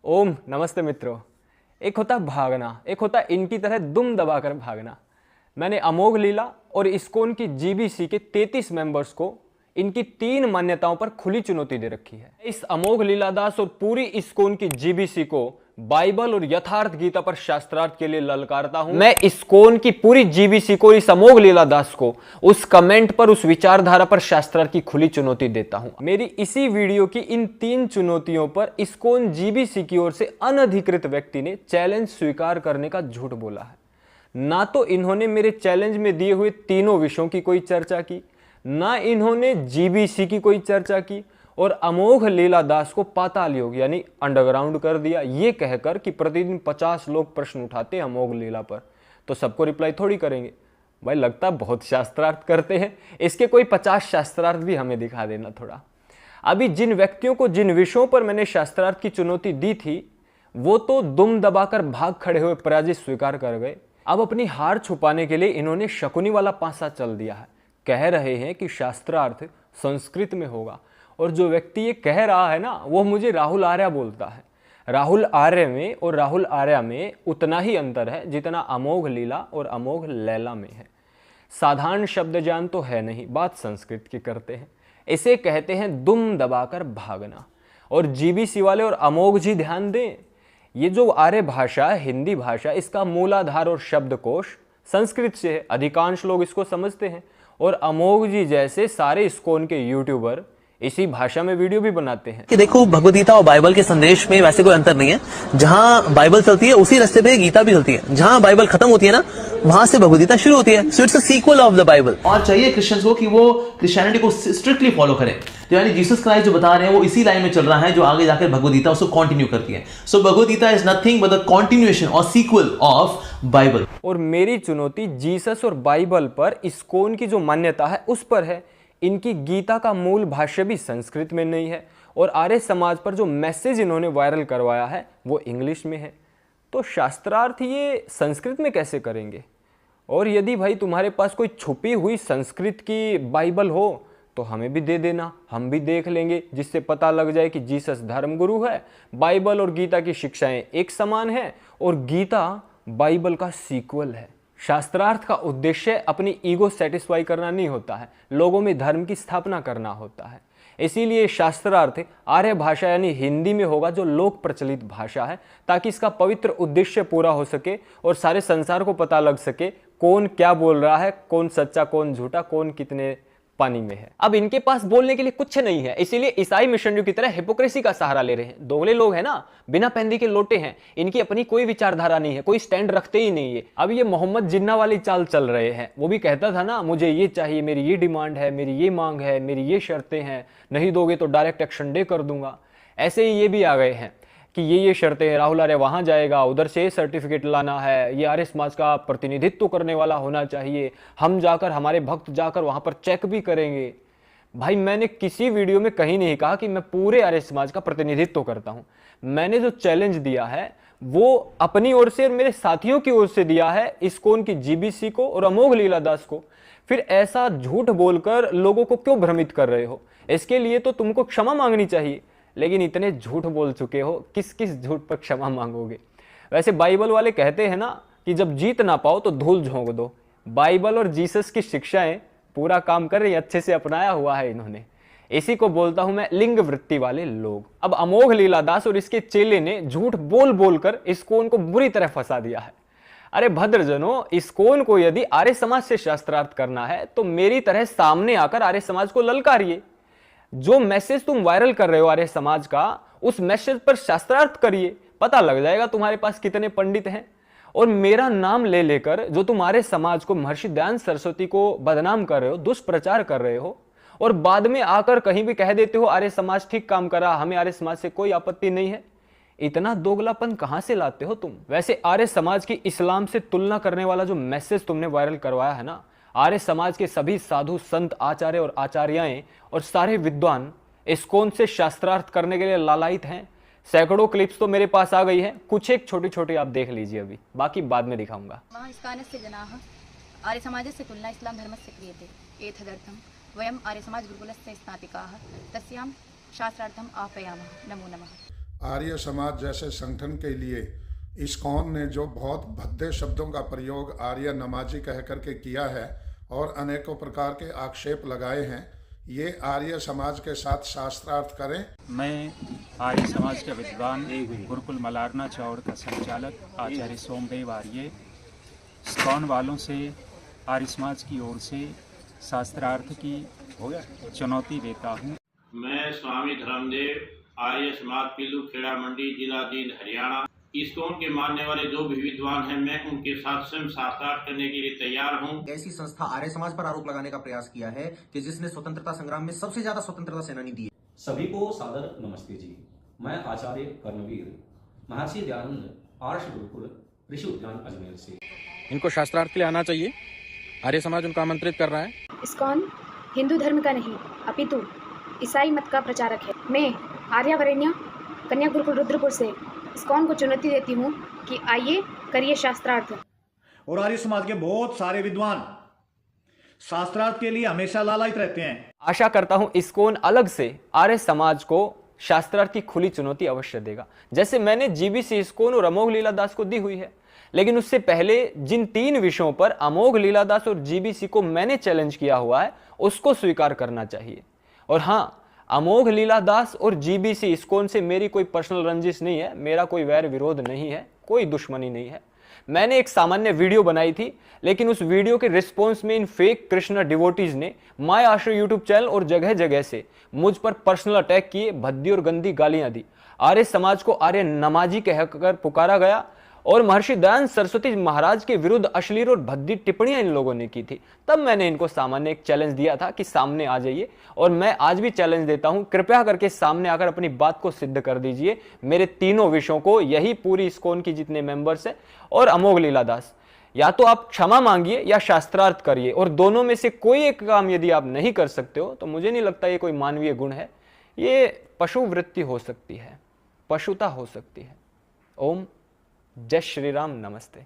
ओम नमस्ते मित्रों। एक होता भागना, एक होता इनकी तरह दुम दबाकर भागना। मैंने अमोघ लीला और इस्कॉन की जीबीसी के 33 मेंबर्स को इनकी 3 मान्यताओं पर खुली चुनौती दे रखी है। इस अमोघ लीलादास और पूरी इस्कॉन की जीबीसी को बाइबल और यथार्थ गीता पर शास्त्रार्थ के लिए ललकारता हूं। मैं इस्कॉन की पूरी जीबीसी को, इस अमोघ लीलादास को, उस कमेंट पर, उस विचारधारा पर शास्त्रार्थ की खुली चुनौती देता हूं। मेरी इसी वीडियो की इन 3 चुनौतियों पर इस्कॉन जीबीसी की ओर से अनधिकृत व्यक्ति ने चैलेंज स्वीकार करने का झूठ बोला है। ना तो इन्होंने मेरे चैलेंज में दिए हुए तीनों विषयों की कोई चर्चा की, ना इन्होंने जीबीसी की कोई चर्चा की, और अमोघ लीलादास को पाताल योग यानी अंडरग्राउंड कर दिया, ये कहकर कि प्रतिदिन 50 लोग प्रश्न उठाते हैं अमोघ लीला पर, तो सबको रिप्लाई थोड़ी करेंगे। भाई लगता बहुत शास्त्रार्थ करते हैं, इसके कोई 50 शास्त्रार्थ भी हमें दिखा देना थोड़ा। अभी जिन व्यक्तियों को जिन विषयों पर मैंने शास्त्रार्थ की चुनौती दी थी, वो तो दुम दबाकर भाग खड़े हुए पराजित स्वीकार कर गए। अब अपनी हार छुपाने के लिए इन्होंने शकुनी वाला पासा चल दिया है। कह रहे हैं कि शास्त्रार्थ संस्कृत में होगा, और जो व्यक्ति ये कह रहा है ना, वो मुझे राहुल आर्या बोलता है। राहुल आर्य में और राहुल आर्या में उतना ही अंतर है जितना अमोघ लीला और अमोघ लैला में है। साधारण शब्द ज्ञान तो है नहीं, बात संस्कृत की करते हैं। इसे कहते हैं दुम दबाकर भागना। और जीबीसी वाले और अमोघ जी ध्यान दें, ये जो आर्य भाषा है, हिंदी भाषा, इसका मूलाधार और शब्दकोश संस्कृत से है। अधिकांश लोग इसको समझते हैं, और अमोघ जी जैसे सारे इस्कॉन के यूट्यूबर इसी भाषा में वीडियो भी बनाते हैं। कि देखो, भगवद गीता और बाइबल के संदेश में वैसे कोई अंतर नहीं है। जहां बाइबल चलती है उसी रास्ते पे गीता भी चलती है। जहां बाइबल खत्म होती है ना, वहां से भगवद गीता शुरू होती है। So it's a sequel of the Bible. और चाहिए क्रिश्चियंस को कि वो क्रिश्चियनिटी को स्ट्रिक्टली फॉलो करें। तो यानी जीसस क्राइस्ट जो बता रहे हैं वो इसी लाइन में चल रहा है जो आगे जाकर भगवद गीता उसको कंटिन्यू करती है। So Bhagavad Gita is nothing but the continuation और सीक्वल ऑफ बाइबल। और मेरी चुनौती जीसस और बाइबल पर इस्कॉन की जो मान्यता है उस पर है। इनकी गीता का मूल भाष्य भी संस्कृत में नहीं है, और आर्य समाज पर जो मैसेज इन्होंने वायरल करवाया है वो इंग्लिश में है। तो शास्त्रार्थ ये संस्कृत में कैसे करेंगे? और यदि भाई तुम्हारे पास कोई छुपी हुई संस्कृत की बाइबल हो तो हमें भी दे देना, हम भी देख लेंगे, जिससे पता लग जाए कि जीसस धर्मगुरु है, बाइबल और गीता की शिक्षाएं एक समान है, और गीता बाइबल का सीक्वल है। शास्त्रार्थ का उद्देश्य अपनी ईगो सेटिस्फाई करना नहीं होता है, लोगों में धर्म की स्थापना करना होता है। इसीलिए शास्त्रार्थ आर्य भाषा यानी हिंदी में होगा, जो लोक प्रचलित भाषा है, ताकि इसका पवित्र उद्देश्य पूरा हो सके और सारे संसार को पता लग सके कौन क्या बोल रहा है, कौन सच्चा कौन झूठा, कौन कितने पानी में है। अब इनके पास बोलने के लिए कुछ नहीं है, इसीलिए ईसाई मिशनरियों की तरह हिपोक्रेसी का सहारा ले रहे हैं। दोगले लोग हैं ना, बिना पैंदी के लोटे हैं। इनकी अपनी कोई विचारधारा नहीं है, कोई स्टैंड रखते ही नहीं है। अब ये मोहम्मद जिन्ना वाली चाल चल रहे हैं। वो भी कहता था ना, मुझे ये चाहिए, मेरी ये डिमांड है, मेरी ये मांग है, मेरी ये शर्तें हैं, नहीं दोगे तो डायरेक्ट एक्शन डे कर दूंगा। ऐसे ही ये भी आ गए हैं कि ये शर्तें हैं, राहुल आर्य वहाँ जाएगा, उधर से सर्टिफिकेट लाना है, ये आर्य समाज का प्रतिनिधित्व करने वाला होना चाहिए, हम जाकर, हमारे भक्त जाकर वहाँ पर चेक भी करेंगे। भाई मैंने किसी वीडियो में कहीं नहीं कहा कि मैं पूरे आर्य समाज का प्रतिनिधित्व करता हूँ। मैंने जो चैलेंज दिया है वो अपनी ओर से और मेरे साथियों की ओर से दिया है, इस्कॉन की जीबीसी को और अमोघ लीलादास को। फिर ऐसा झूठ बोलकर लोगों को क्यों भ्रमित कर रहे हो? इसके लिए तो तुमको क्षमा मांगनी चाहिए, लेकिन इतने झूठ बोल चुके हो, किस किस झूठ पर क्षमा मांगोगे? वैसे बाइबल वाले कहते हैं ना कि जब जीत ना पाओ तो धूल झोंक दो। बाइबल और जीसस की शिक्षाएं पूरा काम कर रही, अच्छे से अपनाया हुआ है इन्होंने। इसी को बोलता हूं मैं लिंग वृत्ति वाले लोग। अब अमोघ लीलादास और इसके चेले ने झूठ बोल बोलकर इस्कॉन को बुरी तरह फंसा दिया है। अरे भद्रजनों, इस्कॉन को यदि आर्य समाज से शास्त्रार्थ करना है तो मेरी तरह सामने आकर आर्य समाज को ललकारिए। जो मैसेज तुम वायरल कर रहे हो आर्य समाज का, उस मैसेज पर शास्त्रार्थ करिए, पता लग जाएगा तुम्हारे पास कितने पंडित हैं। और मेरा नाम ले लेकर जो तुम आर्य समाज को, महर्षि दयानंद सरस्वती को बदनाम कर रहे हो, दुष्प्रचार कर रहे हो, और बाद में आकर कहीं भी कह देते हो आर्य समाज ठीक काम करा, हमें आर्य समाज से कोई आपत्ति नहीं है। इतना दोगलापन कहां से लाते हो तुम? वैसे आर्य समाज की इस्लाम से तुलना करने वाला जो मैसेज तुमने वायरल करवाया है ना, आर्य समाज के सभी साधु संत, आचार्य और आचार्याएं और सारे विद्वान इस्कॉन से शास्त्रार्थ करने के लिए लालायित हैं। सैकड़ों क्लिप्स तो मेरे पास आ गई हैं, कुछ एक छोटी छोटी आप देख लीजिए, अभी बाकी बाद में दिखाऊंगा। आर्य समाजस्य तुलना इस्लाम धर्मस्य क्रियते एतदर्थं वयम् आर्य समाज गुरुकुलस्य स्नातिकाः तस्यां शास्त्रार्थम् आह्वयामः। नमो नमः। आर्य समाज जैसे संगठन के लिए इस्कॉन ने जो बहुत भद्दे शब्दों का प्रयोग आर्य नमाजी कह करके किया है और अनेकों प्रकार के आक्षेप लगाए हैं, ये आर्य समाज के साथ शास्त्रार्थ करें। मैं आर्य समाज के विद्वान गुरुकुल मलारना चौड़ का संचालक आचार्य सोमदेव आर्य इस्कॉन वालों से आर्य समाज की ओर से शास्त्रार्थ की चुनौती देता हूँ। मैं स्वामी धर्मदेव आर्य समाज पिल्लू खेड़ा मंडी जिला जींद हरियाणा इस्कॉन के मानने वाले जो भी विद्वान हैं, मैं उनके साथ स्वयं शास्त्रार्थ करने के लिए तैयार हूं। ऐसी संस्था आर्य समाज पर आरोप लगाने का प्रयास किया है कि जिसने स्वतंत्रता संग्राम में सबसे ज्यादा स्वतंत्रता सेनानी दिए। सभी को सादर नमस्ते जी। मैं आचार्य कर्णवीर महर्षि दयानंद आर्ष गुरुकुल ऋषि उद्यान अजमेर से। इनको शास्त्रार्थ के लिए आना चाहिए, आर्य समाज उनको आमंत्रित कर रहा है। इस्कॉन हिंदू धर्म का नहीं अपितु ईसाई मत का प्रचारक है। मैं आर्यावरेण्य कन्या गुरुकुल रुद्रपुर से इस्कॉन को चुनौती देती हूँ कि आइए करिए शास्त्रार्थ। और आर्य समाज के बहुत सारे विद्वान शास्त्रार्थ के लिए हमेशा लालायित रहते हैं। आशा करता हूं इस्कॉन अलग से आर्य समाज को शास्त्रार्थ की खुली चुनौती अवश्य देगा, जैसे मैंने जीबीसी इस्कॉन और अमोघ लीलादास को दी हुई है। लेकिन उससे पहले जिन 3 विषयों पर अमोघ लीलादास और जीबीसी को मैंने चैलेंज किया हुआ है उसको स्वीकार करना चाहिए। और हाँ, अमोघ लीलादास और जीबीसी इस्कॉन से मेरी कोई पर्सनल रंजिश नहीं है, मेरा कोई वैर विरोध नहीं है, कोई दुश्मनी नहीं है। मैंने एक सामान्य वीडियो बनाई थी, लेकिन उस वीडियो के रिस्पॉन्स में इन फेक कृष्ण डिवोटीज ने माय आश्रय यूट्यूब चैनल और जगह जगह से मुझ पर पर्सनल अटैक किए, भद्दी और गंदी गालियां दी। आर्य समाज को आर्य नमाजी कहकर पुकारा गया और महर्षि दयानंद सरस्वती महाराज के विरुद्ध अश्लील और भद्दी टिप्पणियां इन लोगों ने की थी। तब मैंने इनको सामान्य एक चैलेंज दिया था कि सामने आ जाइए, और मैं आज भी चैलेंज देता हूं, कृपया करके सामने आकर अपनी बात को सिद्ध कर दीजिए। मेरे तीनों विषयों को, यही पूरी इस्कॉन की जितने मेंबर्स हैं और अमोघ लीलादास, या तो आप क्षमा मांगिए या शास्त्रार्थ करिए, और दोनों में से कोई एक काम यदि आप नहीं कर सकते हो तो मुझे नहीं लगता ये कोई मानवीय गुण है, ये पशु वृत्ति हो सकती है, पशुता हो सकती है। ओम जय श्री राम, नमस्ते।